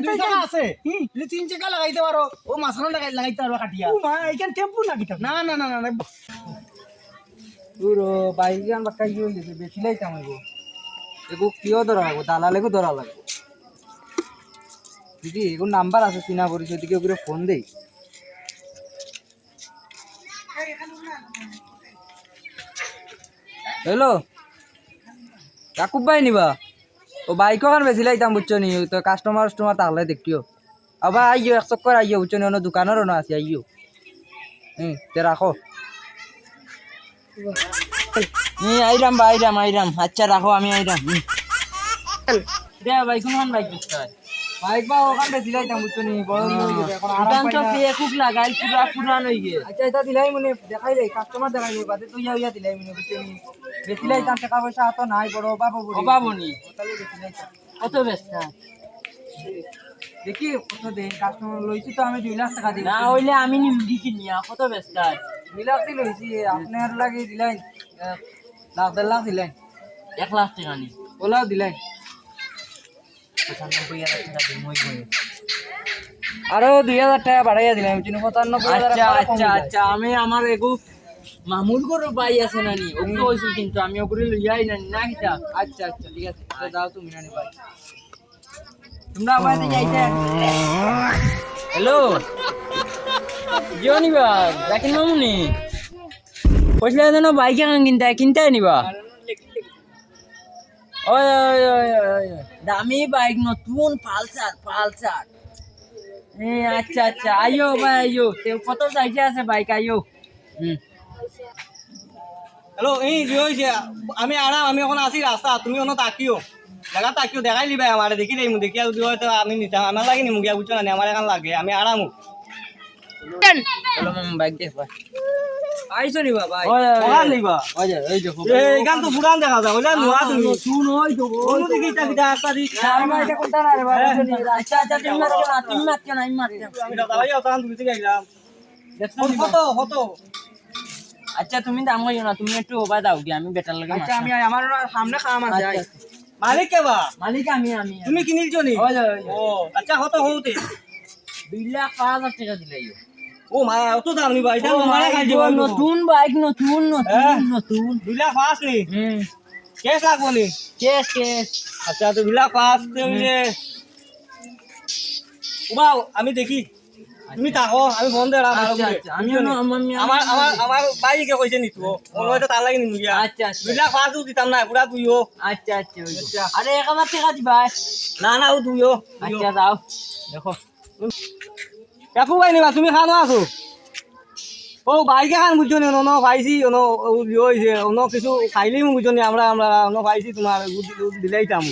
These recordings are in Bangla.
দুই টাকা আছে যদি 3 টাকা লাগাইতে পারো ও মাছখানো লাগাইতে পারো কাটিয়া এইখান টেম্পু নাকি না না না না পুরো বাইগান বাক্কা কি হইছে বেশি লাইতাম এগো এগো কিও ধরা লাগবো দালালেগো ধরা লাগবো দিদি এগো নাম্বার আছে চিনা পরিচয় দিকে ওগুলো ফোন দেই হ্যালো কাকুব ভাই নিবা ও বাইক ওখান বেশি লাইতাম বুঝছো নি তো কাস্টমার তাহলে দেখিও আবার আইও 1 চক্কর আইও বুঝছো নি অন্য দোকানেরও না আছে আইও তে রাখো আইরাম বা আইরাম আচ্ছা রাখো আমি আইরাম দে ভাই কোন বাইক দিতে বাইক বা ওখান বেশি লাইতাম বুঝছো নি বড় হই গেছে এখন আরাম পাই না তো খুব লাগাই পুরা পুরান হই গে আচ্ছা এটা দিলাই মনে দেখাই রে কাস্টমার দেখাই রে বাদে তুই ইয়া দিলাই মনে বুঝছো নি বেশি লাইতাম টাকা পয়সা তো নাই বড় অভাবনি তাহলে বেশি লাইতাম কত ব্যস্ত দেখি কত দে কাস্টমার লইছি তো আমি 2 লাখ টাকা দিই না হইলে আমি নিমডি কিনিয়া কত ব্যস্ত 2 লাখ দি লইছি আপনার লাগি দিলাই লাখ 1.5 লাখ দিলাই 1 লাখ টাকা নি ওলাও দিলাই 95,000 টাকা দিই মই কই আরো 2000 টাকা বাড়াইয়া দিলাম 95,000 আচ্ছা আমি আমার এগো মামুর গরু বাই আছে নানি ওকে হইছিল কিন্তু আমি ওগুলো লইয়াই না কিটা আচ্ছা ঠিক আছে দাও তুমি নানি ভাই তোমরা আমাদের যাইতে হ্যালো জনি বা দেখেন মামুনি কইলা দেন বাইক কিনতে নিবা ওই দামি বাইক নতুন পালসার আচ্ছা আইও ভাই আইও কত যাইতে আছে বাইক আইও হ্যালো এই কি হইছে আমি আরাম আমি এখন আছি রাস্তা তুমি ওনো তাকিও জায়গা তাকিও দেখাই লিবা আমারে দেখি দেই দেখি আর দিও তো আমি নিতাম আমার লাগি নি মুগিয়া বুঝছো না আমার এখন লাগে আমি আরাম চলো মামা বাইক দেখ ভাই আইছো নি বাবা ওখান নিবা ওই যে এই গান তো পুরান দেখা যায় ওলা নোয়া তুমি শুন হই তো ওনো দিকে কিটা একটা দি আমি এটা কোনটা না রে বাবা আচ্ছা তুমি মারছো না আমি মারছি আমি দাদা ভাই ওখান তুমি থেকে গেলাম কত আচ্ছা তুমি দাম কইও না তুমি একটু ওবা দাও কি আমি বেটার লাগে আচ্ছা আমি আমার সামনে কাম আছে মালিক কে বা মালিক আমি তুমি কিনিলছো নি ওই ও আচ্ছা কত হউতে 2,05,000 টাকা দিলাইও ও মা অত দাম নি ভাই এটা মারা খাই দিব নতুন বাইক নতুন 2 লাখ পাঁচ নি কেস লাগবো নি কেস আচ্ছা তো 2 লাখ পাঁচ তুমি উবাও আমি দেখি তুমি তাকো আমি ফোন দেড়া আমি আমার বাইকে কইছে নি তো ওনো এটা তার লাগি নি মুগিয়া আচ্ছা 2 লাখ পাঁচ দিতাম না পুরা তুইও আচ্ছা আরে 1,000 টাকা দিবা না ও তুইও আচ্ছা দাও দেখো কাকু ভাই নিবা তুমি খানো আছো ও বাইকে খান বুঝছো নি অন্য পাইছি অন্য হয়েছে অন্য কিছু খাইলেই বুঝছো নি আমরা অন্য পাইছি তোমার দিলেই তাম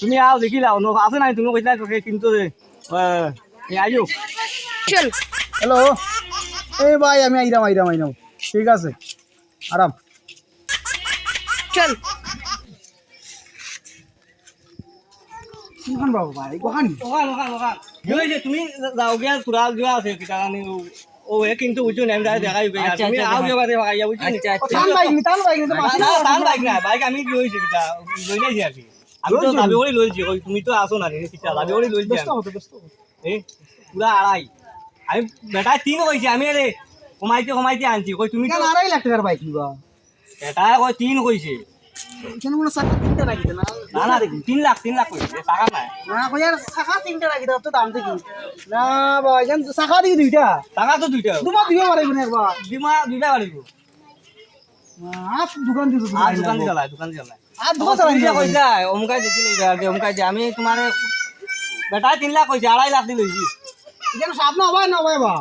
তুমি আও দেখিলা অন্য আছে নাই তুমি কইলা কিন্তু আইও হ্যালো এই ভাই আমি আইরাম ঠিক আছে আরাম চল কোন বাবু ভাই ওখান তুমি যাও গিয়া তুরা যোৱা আছে কিটানি ও কিন্তু বুঝছো না আমি দেখাই তুমি আও যাবা দে ভাইয়া বুঝছো টান বাইক না বাইক আমি কি হইছে কিটা লই নাইছি আর কি আমি তো দাবি করে লইছি তুমি তো আসো না রে কিটা দাবি করে লইছি এই পুরা আড়াই আমি বেটা 3 কইছি আমি রে কমাইতে আনছি কই তুমি তো 2.5 লাখ টাকার বাইক নিবা এটা কই 3 কইছে এখানে কোনো চাকা 3টা রাখি না 3 লাখ কইছে টাকা নাই না কই আর চাকা 3টা রাখি দাও তো দাম দেখি না ভাই জান চাকা দি দুইটা টাকা তো দুইটা তোমার দিও পারিব না একবার দুইটা পারিব দোকান চালায় আর দোকান চালায় কইলা ওমকাই দেখি লইবা আর ওমকাই যে আমি তোমারে বেটা 3 লাখ কইছে 2.5 লাখ দি লইছি এখানে সামনে হবে না ভাই বা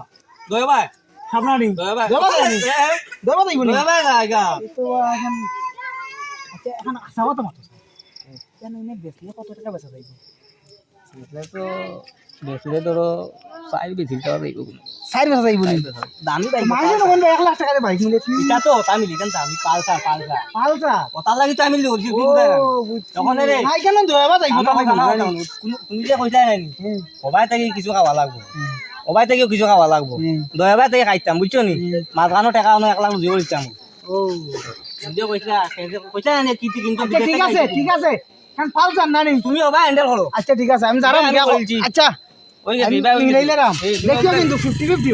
দয় ভাই সামনে নি দয় ভাই দেইব নি দয় ভাই গায়গা তো এখন আচ্ছা এখন আসাও তো মাত্র কেন এনে বেচলে কত টাকা বেচা যাইব বেচলে ধরো 4 বেচিল টাকা যাইব 4 বেচা যাইব নি দামি বাইক মাইনে কোন 1 লাখ টাকা বাইক মিলে এটা তো তাই মিলি কেন আমি পালসার ওটা লাগি তাই মিলি বলছি তখন রে নাই কেন দয়াবা যাইব তুমি যে কইতা নাই সবাই থেকে কিছু খাওয়া লাগবো সবাই থেকে কিছু খাওয়া লাগবো দয়াবা থেকে খাইতাম বুঝছো নি মাঝখানো টাকা 1 লাখ জোর দিতাম ও কিন্তু কইছা না কি কিন্তু ঠিক আছে এখন ফাল জান না নি তুমি ওবা হ্যান্ডেল করো আচ্ছা ঠিক আছে আমি যারা আমি বলছি। আচ্ছা ওই গেছি আমি ভাই মিলাইলাম এই, দেখিও কিন্তু 50-50